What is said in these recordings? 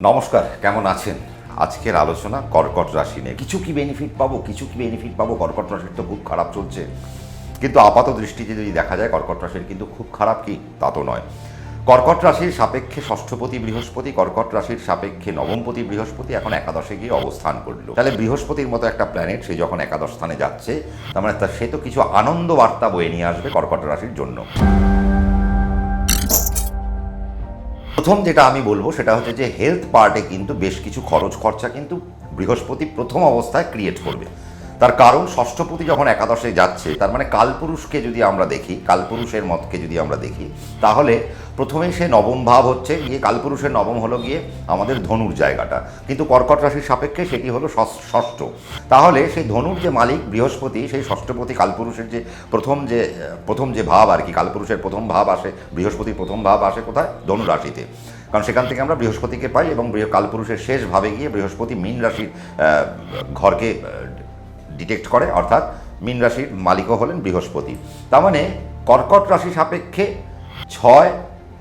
নমস্কার, কেমন আছেন? আজকের আলোচনা কর্কট রাশি নিয়ে। কিছু কি বেনিফিট পাবো, কর্কট রাশির তো খুব খারাপ চলছে। কিন্তু আপাত দৃষ্টিতে যদি দেখা যায় কর্কট রাশির কিন্তু খুব খারাপ কি তা তো নয়। কর্কট রাশির সাপেক্ষে ষষ্ঠপতি বৃহস্পতি, কর্কট রাশির সাপেক্ষে নবমপতি বৃহস্পতি এখন একাদশে গিয়ে অবস্থান করলো। তাহলে বৃহস্পতির মতো একটা প্ল্যানেট সে যখন একাদশ স্থানে যাচ্ছে, তার মানে সে তো কিছু আনন্দ বার্তা বয়ে নিয়ে আসবে কর্কট রাশির জন্য। প্রথম যেটা আমি বলবো সেটা হচ্ছে যে হেলথ পার্টে কিন্তু বেশ কিছু খরচ খরচা কিন্তু বৃহস্পতি প্রথম অবস্থায় ক্রিয়েট করবে। তার কারণ ষষ্ঠপতি যখন একাদশে যাচ্ছে, তার মানে কালপুরুষকে যদি আমরা দেখি, কালপুরুষের মতকে যদি আমরা দেখি, তাহলে প্রথমেই সে নবম ভাব হচ্ছে গিয়ে, কালপুরুষের নবম হলো গিয়ে আমাদের ধনুর জায়গাটা, কিন্তু কর্কট রাশির সাপেক্ষে সেটি হলো ষষ্ঠ। তাহলে সেই ধনুর যে মালিক বৃহস্পতি, সেই ষষ্ঠপতি কালপুরুষের যে প্রথম যে ভাব আর কি, কালপুরুষের প্রথম ভাব আসে, বৃহস্পতির প্রথম ভাব আসে কোথায়? ধনু রাশিতে। কারণ সেখান থেকে আমরা বৃহস্পতিকে পাই এবং কালপুরুষের শেষ ভাবে গিয়ে বৃহস্পতি মীন রাশির ঘরকে ডিটেক্ট করে, অর্থাৎ মীন রাশির মালিকও হলেন বৃহস্পতি। তার মানে কর্কট রাশি সাপেক্ষে 6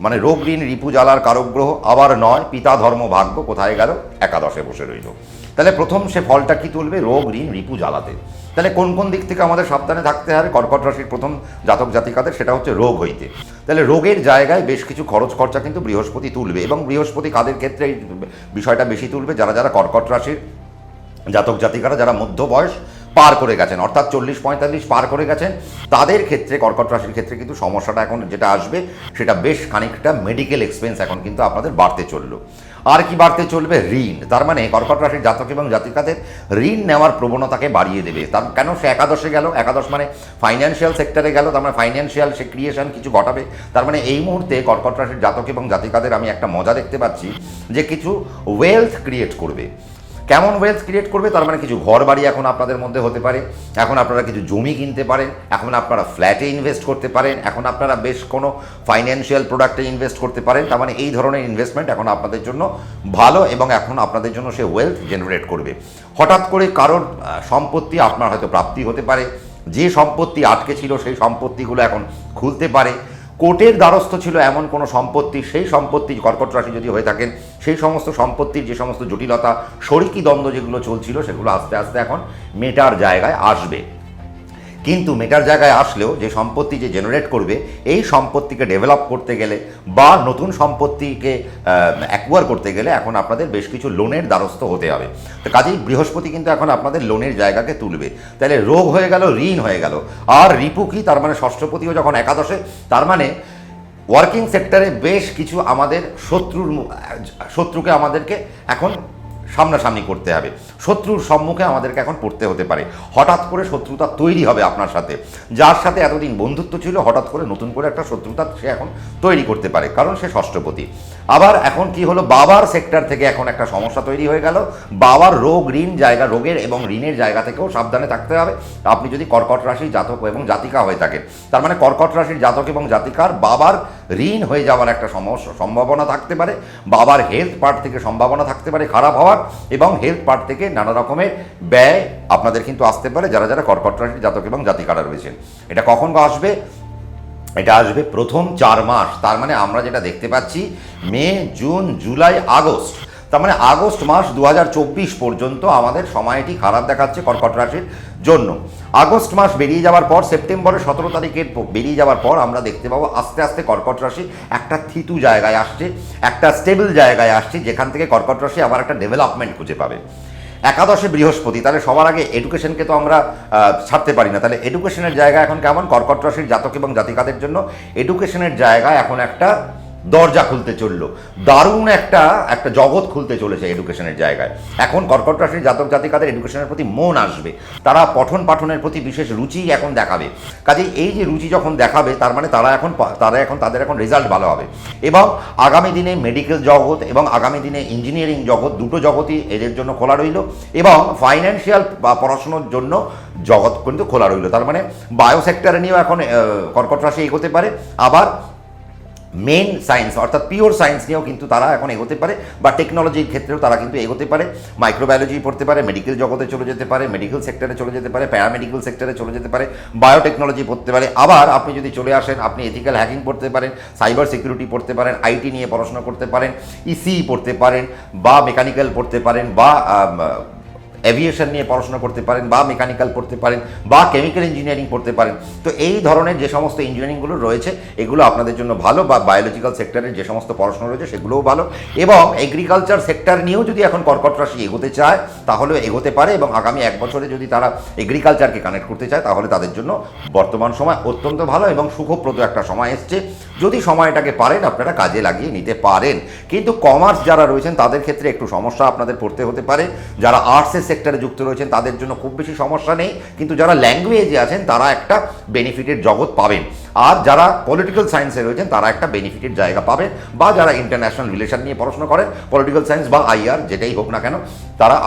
মানে রোগ ঋণ রিপু জ্বালার কারক গ্রহ, আবার 9 পিতা ধর্ম ভাগ্য কোথায় গেল? একাদশে বসে রইল। তাহলে প্রথম সে ফলটা কি তুলবে? রোগ ঋণ রিপু জ্বালাতে। তাহলে কোন কোন দিক থেকে আমাদের সাবধানে থাকতে হবে কর্কট রাশির প্রথম জাতক জাতিকাদের? সেটা হচ্ছে রোগ হইতে। তাহলে রোগের জায়গায় বেশ কিছু খরচ খরচা কিন্তু বৃহস্পতি তুলবে, এবং বৃহস্পতি কাদের ক্ষেত্রে এই বিষয়টা বেশি তুলবে? যারা কর্কট রাশির জাতক জাতিকারা যারা মধ্য বয়স পার করে গেছেন, অর্থাৎ 40-45 পার করে গেছেন, তাদের ক্ষেত্রে কর্কট রাশির ক্ষেত্রে কিন্তু সমস্যাটা এখন যেটা আসবে সেটা বেশ খানিকটা মেডিকেল এক্সপেন্স এখন কিন্তু আপনাদের বাড়তে চললো। আর কি বাড়তে চলবে? ঋণ। তার মানে কর্কট রাশির জাতক এবং জাতিকাদের ঋণ নেওয়ার প্রবণতাকে বাড়িয়ে দেবে। তার কেন? সে একাদশে গেল, একাদশ মানে ফাইন্যান্সিয়াল সেক্টরে গেল, তার মানে ফাইন্যান্সিয়াল সে ক্রিয়েশন কিছু ঘটাবে। তার মানে এই মুহূর্তে কর্কট রাশির জাতক এবং জাতিকাদের আমি একটা মজা দেখতে পাচ্ছি যে কিছু ওয়েলথ ক্রিয়েট করবে। কেমন ওয়েলথ ক্রিয়েট করবে? তার মানে কিছু ঘর বাড়ি এখন আপনাদের মধ্যে হতে পারে, এখন আপনারা কিছু জমি কিনতে পারেন, এখন আপনারা ফ্ল্যাটে ইনভেস্ট করতে পারেন, এখন আপনারা বেশ কোনো ফাইন্যান্সিয়াল প্রোডাক্টে ইনভেস্ট করতে পারেন। তার মানে এই ধরনের ইনভেস্টমেন্ট এখন আপনাদের জন্য ভালো, এবং এখন আপনাদের জন্য সে ওয়েলথ জেনারেট করবে। হঠাৎ করে কারোর সম্পত্তি আপনার হয়তো প্রাপ্তি হতে পারে, যে সম্পত্তি আটকে ছিল সেই সম্পত্তিগুলো এখন খুলতে পারে। কোর্টের দ্বারস্থ ছিল এমন কোনো সম্পত্তি, সেই সম্পত্তি কর্কট রাশি যদি হয়ে থাকেন, সেই সমস্ত সম্পত্তির যে সমস্ত জটিলতা, শরিকি দ্বন্দ্ব যেগুলো চলছিল, সেগুলো আস্তে আস্তে এখন মেটার জায়গায় আসবে। কিন্তু মেটার জায়গায় আসলেও যে সম্পত্তি যে জেনারেট করবে, এই সম্পত্তিকে ডেভেলপ করতে গেলে বা নতুন সম্পত্তিকে অ্যাকোয়ার করতে গেলে এখন আপনাদের বেশ কিছু লোনের দ্বারস্থ হতে হবে। তো কাজেই বৃহস্পতি কিন্তু এখন আপনাদের লোনের জায়গাকে তুলবে। তাহলে রোগ হয়ে গেল, ঋণ হয়ে গেল, আর রিপু কি? তার মানে ষষ্ঠপতিও যখন একাদশে, তার মানে ওয়ার্কিং সেক্টরে বেশ কিছু আমাদের শত্রুকে আমাদেরকে এখন সামনাসামনি করতে হবে, শত্রুর সম্মুখে আমাদেরকে এখন পড়তে হতে পারে। হঠাৎ করে শত্রুতা তৈরি হবে আপনার সাথে, যার সাথে এতদিন বন্ধুত্ব ছিল, হঠাৎ করে নতুন করে একটা শত্রুতা সে এখন তৈরি করতে পারে, কারণ সে ষষ্ঠপতি। আবার এখন কি হলো? বাবার সেক্টর থেকে এখন একটা সমস্যা তৈরি হয়ে গেল। বাবার রোগ ঋণ জায়গা, রোগের এবং ঋণের জায়গা থেকেও সাবধানে থাকতে হবে আপনি যদি কর্কট রাশির জাতক এবং জাতিকা হয়ে থাকেন। তার মানে কর্কট রাশির জাতক এবং জাতিকার বাবার ঋণ হয়ে যাওয়ার একটা সম্ভাবনা থাকতে পারে, বাবার হেলথ পার্ট থেকে সম্ভাবনা থাকতে পারে খারাপ হওয়ার, এবং হেলথ পার্ট থেকে নানা রকমের ব্যয় আপনাদের কিন্তু আসতে পারে যারা কর্কট রাশির জাতক এবং জাতিকারা রয়েছেন। এটা কখন আসবে? এটা আসবে প্রথম 4 মাস। তার মানে আমরা যেটা দেখতে পাচ্ছি মে, জুন, জুলাই, আগস্ট, তার মানে আগস্ট মাস 2024 পর্যন্ত আমাদের সময়টি খারাপ দেখাচ্ছে কর্কট রাশির জন্য। আগস্ট মাস বেরিয়ে যাওয়ার পর, সেপ্টেম্বরের 17 তারিখের বেরিয়ে যাওয়ার পর আমরা দেখতে পাবো আস্তে আস্তে কর্কট রাশি একটা থিতু জায়গায় আসছে, একটা স্টেবল জায়গায় আসছে, যেখান থেকে কর্কট রাশি আবার একটা ডেভেলপমেন্ট খুঁজে পাবে। একাদশে বৃহস্পতি, তাহলে সবার আগে এডুকেশনকে তো আমরা ছাড়তে পারি না। তাহলে এডুকেশনের জায়গা এখন কেমন? কর্কট রাশির জাতক এবং জাতিকাদের জন্য এডুকেশনের জায়গা এখন একটা দরজা খুলতে চলল, দারুণ একটা জগৎ খুলতে চলেছে এডুকেশনের জায়গায়। এখন কর্কট রাশির জাতক জাতিকাদের এডুকেশনের প্রতি মন আসবে, তারা পঠন পাঠনের প্রতি বিশেষ রুচি এখন দেখাবে। কাজেই এই যে রুচি যখন দেখাবে, তার মানে তাদের এখন রেজাল্ট ভালো হবে, এবং আগামী দিনে মেডিকেল জগৎ এবং আগামী দিনে ইঞ্জিনিয়ারিং জগৎ, দুটো জগতই এদের জন্য খোলা রইল, এবং ফাইন্যান্সিয়াল বা পড়াশোনার জন্য জগৎ কিন্তু খোলা রইল। তার মানে বায়ো সেক্টরে নিয়েও এখন কর্কট রাশি এগোতে পারে, আবার মেন সায়েন্স অর্থাৎ পিওর সায়েন্স নিয়েও কিন্তু তারা এখন এগোতে পারে, বা টেকনোলজির ক্ষেত্রেও তারা কিন্তু এগোতে পারে। মাইক্রোবায়োলজি পড়তে পারে, মেডিকেল জগতে চলে যেতে পারে, মেডিকেল সেক্টরে চলে যেতে পারে, প্যারামেডিকেল সেক্টরে চলে যেতে পারে, বায়োটেকনোলজি পড়তে পারে। আবার আপনি যদি চলে আসেন, আপনি এথিক্যাল হ্যাকিং পড়তে পারেন, সাইবার সিকিউরিটি পড়তে পারেন, আইটি নিয়ে পড়াশোনা করতে পারেন, ইসি পড়তে পারেন, বা মেকানিক্যাল পড়তে পারেন, বা এভিয়েশন নিয়ে পড়াশোনা করতে পারেন, বা মেকানিক্যাল পড়তে পারেন, বা কেমিক্যাল ইঞ্জিনিয়ারিং পড়তে পারেন। তো এই ধরনের যে সমস্ত ইঞ্জিনিয়ারিংগুলো রয়েছে এগুলো আপনাদের জন্য ভালো, বা বায়োলজিক্যাল সেক্টরের যে সমস্ত পড়াশোনা রয়েছে সেগুলোও ভালো। এবং এগ্রিকালচার সেক্টর নিয়েও যদি এখন কর্কট রাশি এগোতে চায় তাহলে এগোতে পারে, এবং আগামী 1 বছরে যদি তারা এগ্রিকালচারকে কানেক্ট করতে চায় তাহলে তাদের জন্য বর্তমান সময় অত্যন্ত ভালো এবং সুখপ্রদ একটা সময় এসছে। যদি সময়টাকে পারেন আপনারা কাজে লাগিয়ে নিতে পারেন। কিন্তু কমার্স যারা রয়েছেন তাদের ক্ষেত্রে একটু সমস্যা আপনাদের পড়তে হতে পারে। যারা আর্টসের সেক্টরে যুক্ত রয়েছেন তাদের জন্য খুব বেশি সমস্যা নেই, কিন্তু যারা ল্যাঙ্গুয়েজে আছেন তারা একটা বেনিফিটের জগৎ পাবেন। আর যারা পলিটিক্যাল সায়েন্সে রয়েছেন তারা একটা বেনিফিটের জায়গা পাবেন, বা যারা ইন্টারন্যাশনাল রিলেশন নিয়ে পড়াশোনা করেন, পলিটিক্যাল সায়েন্স বা আইআর যেটাই হোক না কেন,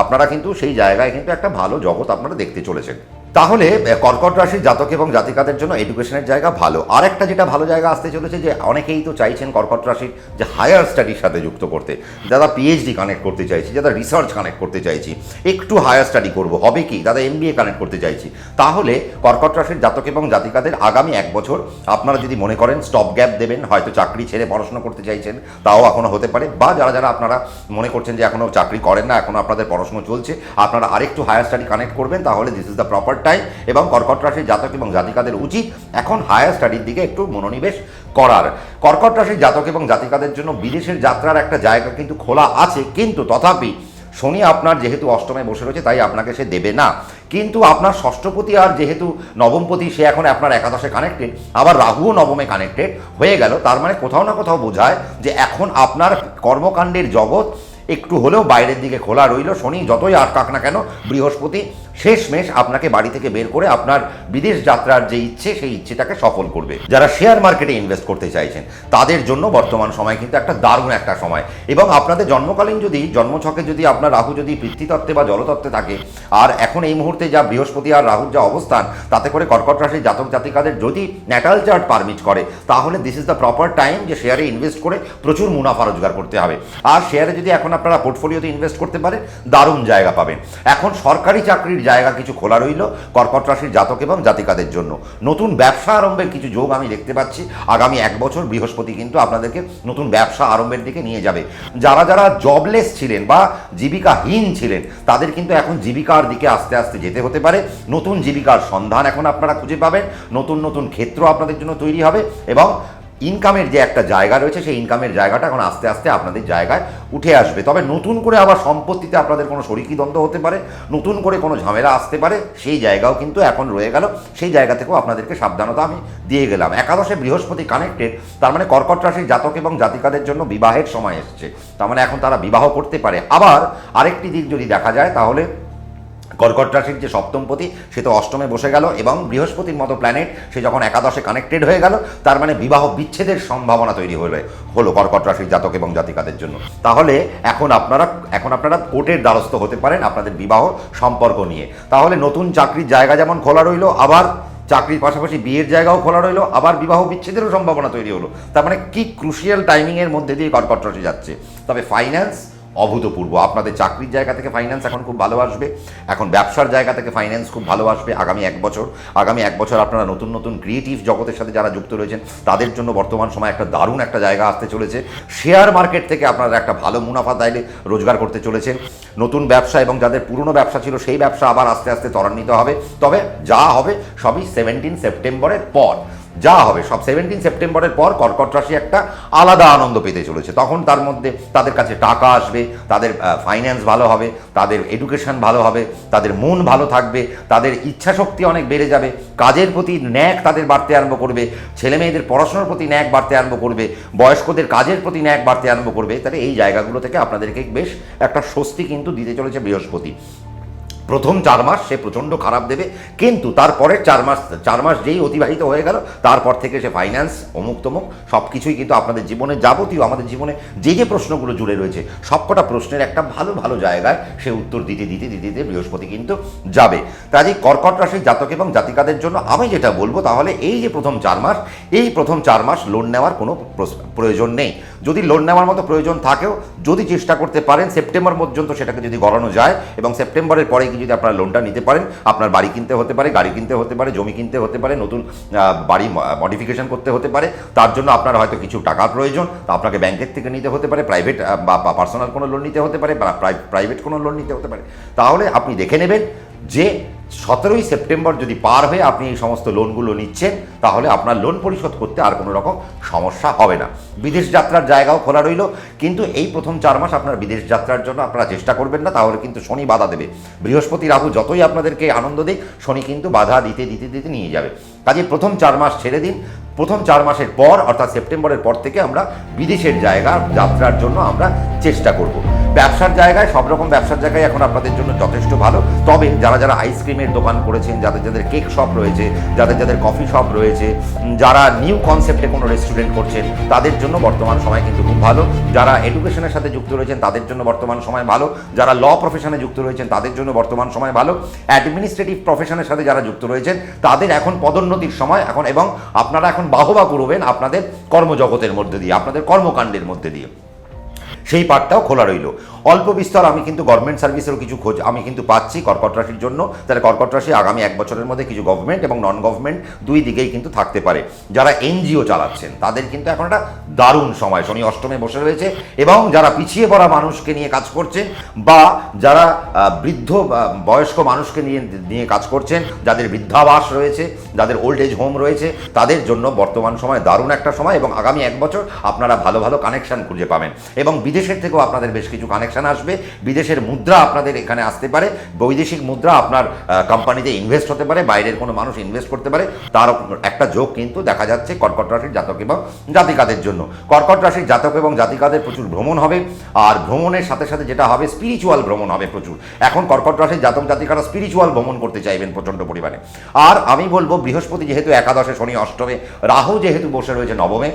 আপনারা কিন্তু সেই জায়গায় কিন্তু একটা ভালো জগৎ আপনারা দেখতে চলেছেন। তাহলে কর্কট রাশির জাতক এবং জাতিকাদের জন্য এডুকেশনের জায়গা ভালো। আর একটা যেটা ভালো জায়গা আসতে চলেছে, যে অনেকেই তো চাইছেন কর্কট রাশির যে হায়ার স্টাডির সাথে যুক্ত করতে, যারা পিএইচডি কানেক্ট করতে চাইছি, যারা রিসার্চ কানেক্ট করতে চাইছি, একটু হায়ার স্টাডি করব হবে কি, যারা এমবিএ কানেক্ট করতে চাইছি, তাহলে কর্কট রাশির জাতক এবং জাতিকাদের আগামী 1 বছর আপনারা যদি মনে করেন স্টপ গ্যাপ দেবেন, হয়তো চাকরি ছেড়ে পড়াশোনা করতে চাইছেন তাও এখনও হতে পারে, বা যারা আপনারা মনে করছেন যে এখনও চাকরি করেন না, এখনও আপনাদের পড়াশোনা চলছে, আপনারা আরেকটু হায়ার স্টাডি কানেক্ট করবেন, তাহলে this is the proper time. এবং কর্কট রাশির জাতক এবং জাতিকাদের উচিত এখন হায়ার স্টাডির দিকে একটু মনোনিবেশ করার। কর্কট রাশির জাতক এবং জাতিকাদের জন্য বিদেশের যাত্রার একটা জায়গা কিন্তু খোলা আছে, কিন্তু তথাপি শনি আপনার যেহেতু অষ্টমে বসে রয়েছে তাই আপনাকে সে দেবে না। কিন্তু আপনার ষষ্ঠপতি আর যেহেতু নবমপতি সে এখন আপনার একাদশে কানেক্টেড, আবার রাহুও নবমে কানেক্টেড হয়ে গেল, তার মানে কোথাও না কোথাও বোঝায় যে এখন আপনার কর্মকাণ্ডের জগৎ একটু হলেও বাইরের দিকে খোলা রইল। শনি যতই আটকাক না কেন, বৃহস্পতি শেষমেশ আপনাকে বাড়ি থেকে বের করে আপনার বিদেশ যাত্রার যে ইচ্ছে সেই ইচ্ছেটাকে সফল করবে। যারা শেয়ার মার্কেটে ইনভেস্ট করতে চাইছেন তাদের জন্য বর্তমান সময় কিন্তু একটা দারুণ একটা সময়। এবং আপনাদের জন্মকালীন যদি জন্মছকে যদি আপনার রাহু যদি পৃথ্বীতত্ত্বে বা জলতত্ত্বে থাকে, আর এখন এই মুহূর্তে যা বৃহস্পতি আর রাহুর যা অবস্থান, তাতে করে কর্কট রাশির জাতক জাতিকাদের যদি ন্যাটাল চার্ট পারমিট করে তাহলে this is the proper time যে শেয়ারে ইনভেস্ট করে প্রচুর মুনাফা রোজগার করতে হবে। আর শেয়ারে যদি এখন আপনারা পোর্টফোলিওতে ইনভেস্ট করতে পারেন দারুণ জায়গা পাবেন। এখন সরকারি চাকরির জায়গা কিছু খোলা রইল কর্কট রাশির জাতক এবং জাতিকাদের জন্য। নতুন ব্যবসা আরম্ভের কিছু যোগ আমি দেখতে পাচ্ছি। আগামী 1 বছর বৃহস্পতি কিন্তু আপনাদেরকে নতুন ব্যবসা আরম্ভের দিকে নিয়ে যাবে। যারা জবলেস ছিলেন বা জীবিকাহীন ছিলেন তাদের কিন্তু এখন জীবিকার দিকে আস্তে আস্তে যেতে হতে পারে। নতুন জীবিকার সন্ধান এখন আপনারা খুঁজে পাবেন, নতুন ক্ষেত্র আপনাদের জন্য তৈরি হবে, এবং ইনকামের যে একটা জায়গা রয়েছে সেই ইনকামের জায়গাটা এখন আস্তে আস্তে আপনাদের জায়গায় উঠে আসবে। তবে নতুন করে আবার সম্পত্তিতে আপনাদের কোনো শরিকি দ্বন্দ্ব হতে পারে, নতুন করে কোনো ঝামেলা আসতে পারে, সেই জায়গাও কিন্তু এখন রয়ে গেল। সেই জায়গা থেকেও আপনাদেরকে সাবধানতা আমি দিয়ে গেলাম। একাদশে বৃহস্পতি কানেক্টেড, তার মানে কর্কট রাশির জাতক এবং জাতিকাদের জন্য বিবাহের সময় এসছে, তার মানে এখন তারা বিবাহ করতে পারে। আবার আরেকটি দিক যদি দেখা যায় তাহলে কর্কট রাশির যে সপ্তমপতি সে তো অষ্টমে বসে গেল, এবং বৃহস্পতির মতো প্ল্যানেট সে যখন একাদশে কানেক্টেড হয়ে গেল, তার মানে বিবাহ বিচ্ছেদের সম্ভাবনা তৈরি হলো কর্কট রাশির জাতক এবং জাতিকাদের জন্য। তাহলে এখন আপনারা কোর্টের দ্বারস্থ হতে পারেন আপনাদের বিবাহ সম্পর্ক নিয়ে। তাহলে নতুন চাকরির জায়গা যেমন খোলা রইল, আবার চাকরির পাশাপাশি বিয়ের জায়গাও খোলা রইল, আবার বিবাহ বিচ্ছেদেরও সম্ভাবনা তৈরি হলো। তার মানে কি ক্রুশিয়াল টাইমিংয়ের মধ্যে দিয়ে কর্কট রাশি যাচ্ছে। তবে ফাইন্যান্স অভূতপূর্ব, আপনাদের চাকরির জায়গা থেকে ফাইন্যান্স এখন খুব ভালো আসবে, এখন ব্যবসার জায়গা থেকে ফাইন্যান্স খুব ভালো আসবে আগামী 1 বছর। আগামী 1 বছর আপনারা নতুন ক্রিয়েটিভ জগতের সাথে যারা যুক্ত রয়েছেন তাদের জন্য বর্তমান সময় একটা দারুণ একটা জায়গা আসতে চলেছে। শেয়ার মার্কেট থেকে আপনারা একটা ভালো মুনাফা দাইলে রোজগার করতে চলেছেন। নতুন ব্যবসা এবং যাদের পুরনো ব্যবসা ছিল সেই ব্যবসা আবার আস্তে আস্তে ত্বরান্বিত হবে। তবে যা হবে সবই 17 সেপ্টেম্বরের পর, যা হবে সব 17 সেপ্টেম্বরের পর কর্কট রাশি একটা আলাদা আনন্দ পেতে চলেছে। তখন তার মধ্যে তাদের কাছে টাকা আসবে, তাদের ফাইন্যান্স ভালো হবে, তাদের এডুকেশন ভালো হবে, তাদের মন ভালো থাকবে, তাদের ইচ্ছা শক্তি অনেক বেড়ে যাবে, কাজের প্রতি ন্যাক তাদের বাড়তে আরম্ভ করবে, ছেলে মেয়েদের পড়াশোনার প্রতি ন্যাক বাড়তে আরম্ভ করবে, বয়স্কদের কাজের প্রতি ন্যাক বাড়তে আরম্ভ করবে। তাহলে এই জায়গাগুলো থেকে আপনাদেরকে বেশ একটা স্বস্তি কিন্তু দিতে চলেছে বৃহস্পতি। প্রথম 4 মাস সে প্রচণ্ড খারাপ দেবে, কিন্তু তারপরের 4 মাস যেই অতিবাহিত হয়ে গেল তারপর থেকে সে ফাইন্যান্স অমুক তমুক সব কিছুই কিন্তু আপনাদের জীবনে যাবতীয় আমাদের জীবনে যে প্রশ্নগুলো জুড়ে রয়েছে সবকটা প্রশ্নের একটা ভালো ভালো জায়গায় সে উত্তর দিতে দিতে দিতে দিতে বৃহস্পতি কিন্তু যাবে। কাজেই কর্কট রাশির জাতক এবং জাতিকাদের জন্য আমি যেটা বলবো তাহলে এই যে প্রথম 4 মাস, এই প্রথম 4 মাস লোন নেওয়ার কোনো প্রয়োজন নেই। যদি লোন নেওয়ার মতো প্রয়োজন থাকেও যদি চেষ্টা করতে পারেন সেপ্টেম্বর পর্যন্ত সেটাকে যদি গড়ানো যায় এবং সেপ্টেম্বরের পরে যদি আপনারা লোনটা নিতে পারেন, আপনার বাড়ি কিনতে হতে পারে, গাড়ি কিনতে হতে পারে, জমি কিনতে হতে পারে, নতুন বাড়ি মডিফিকেশন করতে হতে পারে, তার জন্য আপনার হয়তো কিছু টাকার প্রয়োজন, তা আপনাকে ব্যাংকের থেকে নিতে হতে পারে, প্রাইভেট বা পার্সোনাল কোনো লোন নিতে হতে পারে, বা প্রাইভেট কোনো লোন নিতে হতে পারে। তাহলে আপনি দেখে নেবেন যে 17ই সেপ্টেম্বর যদি পার হয়ে আপনি এই সমস্ত লোনগুলো নিচ্ছেন তাহলে আপনার লোন পরিশোধ করতে আর কোনো রকম সমস্যা হবে না। বিদেশ যাত্রার জায়গাও খোলা রইল, কিন্তু এই প্রথম 4 মাস আপনার বিদেশ যাত্রার জন্য আপনারা চেষ্টা করবেন না, তাহলে কিন্তু শনি বাধা দেবে। বৃহস্পতি রাহু যতই আপনাদেরকে আনন্দ দিক, শনি কিন্তু বাধা দিতে দিতে দিতে নিয়ে যাবে। কাজে প্রথম 4 মাস ছেড়ে দিন, প্রথম 4 মাসের পর অর্থাৎ সেপ্টেম্বরের পর থেকে আমরা বিদেশের জায়গা যাত্রার জন্য আমরা চেষ্টা করব। ব্যবসার জায়গায় সব রকম ব্যবসার জায়গায় এখন আপনাদের জন্য যথেষ্ট ভালো, তবে যারা যারা আইসক্রিমের দোকান করেছেন, যাদের যাদের কেক শপ রয়েছে, যাদের যাদের কফি শপ রয়েছে, যারা নিউ কনসেপ্টে কোনো রেস্টুরেন্ট করছেন তাদের জন্য বর্তমান সময় কিন্তু খুব ভালো। যারা এডুকেশনের সাথে যুক্ত রয়েছেন তাদের জন্য বর্তমান সময় ভালো, যারা ল প্রফেশনে যুক্ত রয়েছেন তাদের জন্য বর্তমান সময় ভালো, অ্যাডমিনিস্ট্রেটিভ প্রফেশনের সাথে যারা যুক্ত রয়েছেন তাদের এখন পদোন্নতির সময় এখন, এবং আপনারা এখন বাহবা করবেন আপনাদের কর্মজগতের মধ্যে দিয়ে, আপনাদের কর্মকাণ্ডের মধ্যে দিয়ে, সেই পার্টটাও খোলা রইল। অল্প বিস্তর আমি কিন্তু গভর্নমেন্ট সার্ভিসেরও কিছু খোঁজ আমি কিন্তু পাচ্ছি কর্কট রাশির জন্য। তাহলে কর্কট রাশি আগামী 1 বছরের মধ্যে কিছু গভর্নমেন্ট এবং নন গভর্নমেন্ট দুই দিকেই কিন্তু থাকতে পারে। যারা এনজিও চালাচ্ছেন তাদের কিন্তু এখন একটা দারুণ সময়, শনি অষ্টমে বসে রয়েছে, এবং যারা পিছিয়ে পড়া মানুষকে নিয়ে কাজ করছেন বা যারা বৃদ্ধ বয়স্ক মানুষকে নিয়ে কাজ করছেন, যাদের বৃদ্ধাবাস রয়েছে, যাদের ওল্ড এজ হোম রয়েছে, তাদের জন্য বর্তমান সময় দারুণ একটা সময়, এবং আগামী 1 বছর আপনারা ভালো ভালো কানেকশন খুঁজে পাবেন, এবং বিদেশের থেকেও আপনাদের বেশ কিছু কানেকশন আসবে। বিদেশের মুদ্রা আপনাদের এখানে আসতে পারে, বৈদেশিক মুদ্রা আপনার কোম্পানিতে ইনভেস্ট হতে পারে, বাইরের কোনো মানুষ ইনভেস্ট করতে পারে, তার একটা যোগ কিন্তু দেখা যাচ্ছে কর্কট রাশির জাতক এবং জাতিকাদের জন্য। কর্কট রাশির জাতক এবং জাতিকাদের প্রচুর ভ্রমণ হবে, আর ভ্রমণের সাথে সাথে যেটা হবে স্পিরিচুয়াল ভ্রমণ হবে প্রচুর। এখন কর্কট রাশির জাতক জাতিকারা স্পিরিচুয়াল ভ্রমণ করতে চাইবেন প্রচণ্ড পরিমাণে। আর আমি বলবো বৃহস্পতি যেহেতু একাদশে, শনি অষ্টমে, রাহু যেহেতু বসে রয়েছে নবমে,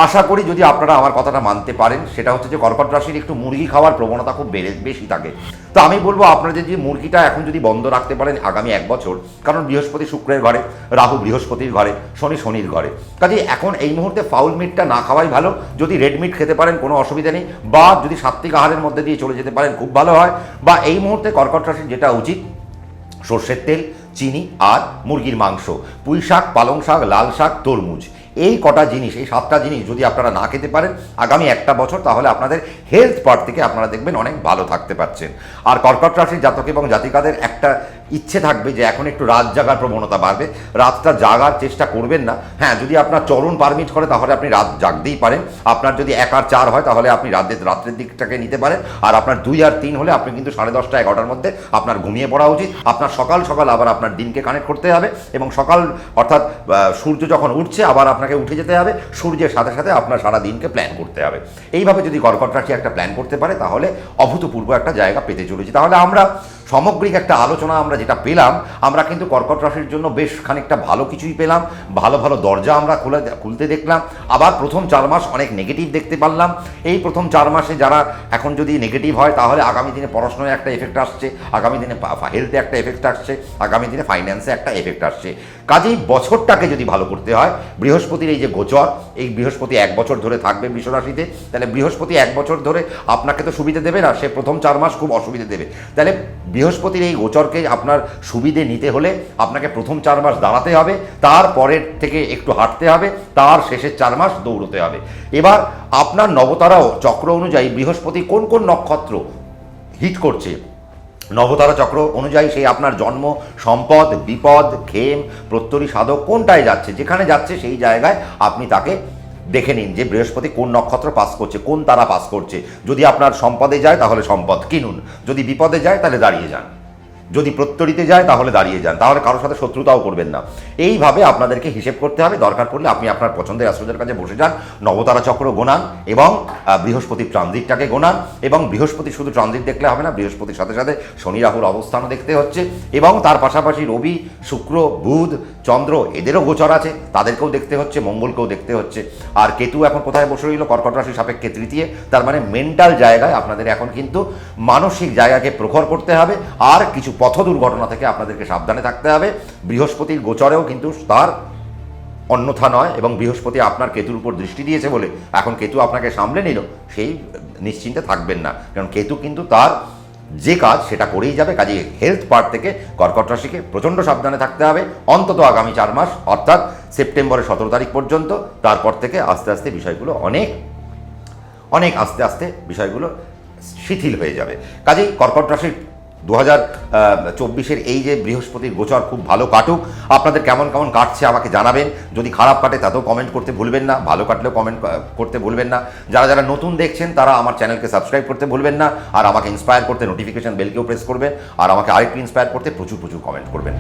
আশা করি যদি আপনারা আমার কথাটা মানতে পারেন, সেটা হচ্ছে যে কর্কট রাশির একটু মুরগি খাওয়ার প্রবণতা খুব বেশি থাকে। তো আমি বলবো আপনারা যে মুরগিটা এখন যদি বন্ধ রাখতে পারেন আগামী 1 বছর, কারণ বৃহস্পতি শুক্রের ঘরে, রাহু বৃহস্পতির ঘরে, শনি শনির ঘরে, কাজে এখন এই মুহূর্তে ফাউল মিটটা না খাওয়াই ভালো। যদি রেড মিট খেতে পারেন কোনো অসুবিধা নেই, বা যদি সাত্ত্বিক আহারের মধ্যে দিয়ে চলে যেতে পারেন খুব ভালো হয়। বা এই মুহূর্তে কর্কট রাশির যেটা উচিত, সর্ষের তেল, চিনি আর মুরগির মাংস, পুঁই শাক, পালং শাক, লাল শাক, তরমুজ, এই কটা জিনিস, এই 7টা জিনিস যদি আপনারা না খেতে পারেন আগামী 1টা বছর, তাহলে আপনাদের হেলথ পার্ট থেকে আপনারা দেখবেন অনেক ভালো থাকতে পারছেন। আর কর্কট রাশির জাতক এবং জাতিকাদের একটা ইচ্ছে থাকবে যে এখন একটু রাত জাগার প্রবণতা বাড়বে, রাতটা জাগার চেষ্টা করবেন না। হ্যাঁ, যদি আপনার চরণ পারমিট করে তাহলে আপনি রাত জাগতেই পারেন। আপনার যদি 1 আর 4 হয় তাহলে আপনি রাত্রের দিকটাকে নিতে পারেন, আর আপনার 2 আর 3 হলে আপনি কিন্তু 10:30 11টার মধ্যে আপনার ঘুমিয়ে পড়া উচিত। আপনার সকাল সকাল আবার আপনার দিনকে কানেক্ট করতে হবে, এবং সকাল অর্থাৎ সূর্য যখন উঠছে আবার আপনাকে উঠে যেতে হবে, সূর্যের সাথে সাথে আপনার সারা দিনকে প্ল্যান করতে হবে। এইভাবে যদি কর্কট রাশি একটা প্ল্যান করতে পারে তাহলে অভূতপূর্ব একটা জায়গা পেতে চলেছি। তাহলে আমরা সামগ্রিক একটা আলোচনা আমরা যেটা পেলাম, আমরা কিন্তু কর্কট রাশির জন্য বেশ খানিকটা ভালো কিছুই পেলাম, ভালো ভালো দরজা আমরা খুলতে দেখলাম। আবার প্রথম 4 মাস অনেক নেগেটিভ দেখতে পারলাম। এই প্রথম 4 মাসে যারা এখন যদি নেগেটিভ হয় তাহলে আগামী দিনে পড়াশোনায় একটা এফেক্ট আসছে, আগামী দিনে হেলথে একটা এফেক্ট আসছে, আগামী দিনে ফাইন্যান্সে একটা এফেক্ট আসছে। কাজেই বছরটাকে যদি ভালো করতে হয়, বৃহস্পতির এই যে গোচর, এই বৃহস্পতি 1 বছর ধরে থাকবে বৃষ রাশিতে, তাহলে বৃহস্পতি 1 বছর ধরে আপনাকে তো সুবিধা দেবে না, সে প্রথম 4 মাস খুব অসুবিধা দেবে। তাহলে বৃহস্পতির এই গোচরকে আপনার সুবিধে নিতে হলে আপনাকে প্রথম 4 মাস দাঁড়াতে হবে, তারপরের থেকে একটু হাঁটতে হবে, তার শেষের 4 মাস দৌড়তে হবে। এবার আপনার নবতারাও চক্র অনুযায়ী বৃহস্পতি কোন কোন নক্ষত্র হিট করছে, নবতারা চক্র অনুযায়ী সেই আপনার জন্ম, সম্পদ, বিপদ, ক্ষেম, প্রত্যরী, সাধক কোনটায় যাচ্ছে, যেখানে যাচ্ছে সেই জায়গায় আপনি তাকে দেখে নিন যে বৃহস্পতি কোন নক্ষত্র পাস করছে, কোন তারা পাস করছে। যদি আপনার সম্পদে যায় তাহলে সম্পদ কিনুন, যদি বিপদে যায় তাহলে দাঁড়িয়ে যান। যদি প্রত্যরিতে যায় তাহলে দাঁড়িয়ে যান, তাহলে কারোর সাথে শত্রুতাও করবেন না। এইভাবে আপনাদেরকে হিসেব করতে হবে। দরকার পড়লে আপনি আপনার পছন্দের অ্যাস্ট্রোলজার কাছে বসে যান, নবতারা চক্র গোনান এবং বৃহস্পতির ট্রানজিটটাকে গোনান। এবং বৃহস্পতি শুধু ট্রানজিট দেখলে হবে না, বৃহস্পতির সাথে সাথে শনি রাহুর অবস্থানও দেখতে হচ্ছে, এবং তার পাশাপাশি রবি, শুক্র, বুধ, চন্দ্র এদেরও গোচর আছে, তাদেরকেও দেখতে হচ্ছে, মঙ্গলকেও দেখতে হচ্ছে। আর কেতু এখন কোথায় বসে রইল? কর্কট রাশি সাপেক্ষে তৃতীয়। তার মানে মেন্টাল জায়গায় আপনাদের এখন কিন্তু মানসিক জায়গাকে প্রখর করতে হবে, আর কিছু পথ দুর্ঘটনা থেকে আপনাদেরকে সাবধানে থাকতে হবে। বৃহস্পতির গোচরেও কিন্তু তার অন্যথা নয়, এবং বৃহস্পতি আপনার কেতুর উপর দৃষ্টি দিয়েছে বলে এখন কেতু আপনাকে সামলে নিল, সেই নিশ্চিন্তে থাকবেন না, কারণ কেতু কিন্তু তার যে কাজ সেটা করেই যাবে। কাজে হেলথ পার্ট থেকে কর্কট রাশিকে প্রচণ্ড সাবধানে থাকতে হবে অন্তত আগামী 4 মাস, অর্থাৎ সেপ্টেম্বরের 17 তারিখ পর্যন্ত। তারপর থেকে আস্তে আস্তে বিষয়গুলো অনেক আস্তে আস্তে বিষয়গুলো শিথিল হয়ে যাবে। কাজেই কর্কট রাশির 2024-এর এই যে বৃহস্পতির গোচর খুব ভালো কাটুক। আপনাদের কেমন কেমন কাটছে আমাকে জানাবেন। যদি খারাপ কাটে তাতেও কমেন্ট করতে ভুলবেন না, ভালো কাটলেও কমেন্ট করতে ভুলবেন না। যারা যারা নতুন দেখছেন তারা আমার চ্যানেলকে সাবস্ক্রাইব করতে ভুলবেন না, আর আমাকে ইন্সপায়ার করতে নোটিফিকেশন বেলকেও প্রেস করবেন, আর আমাকে আরেকটু ইন্সপায়ার করতে প্রচুর কমেন্ট করবেন।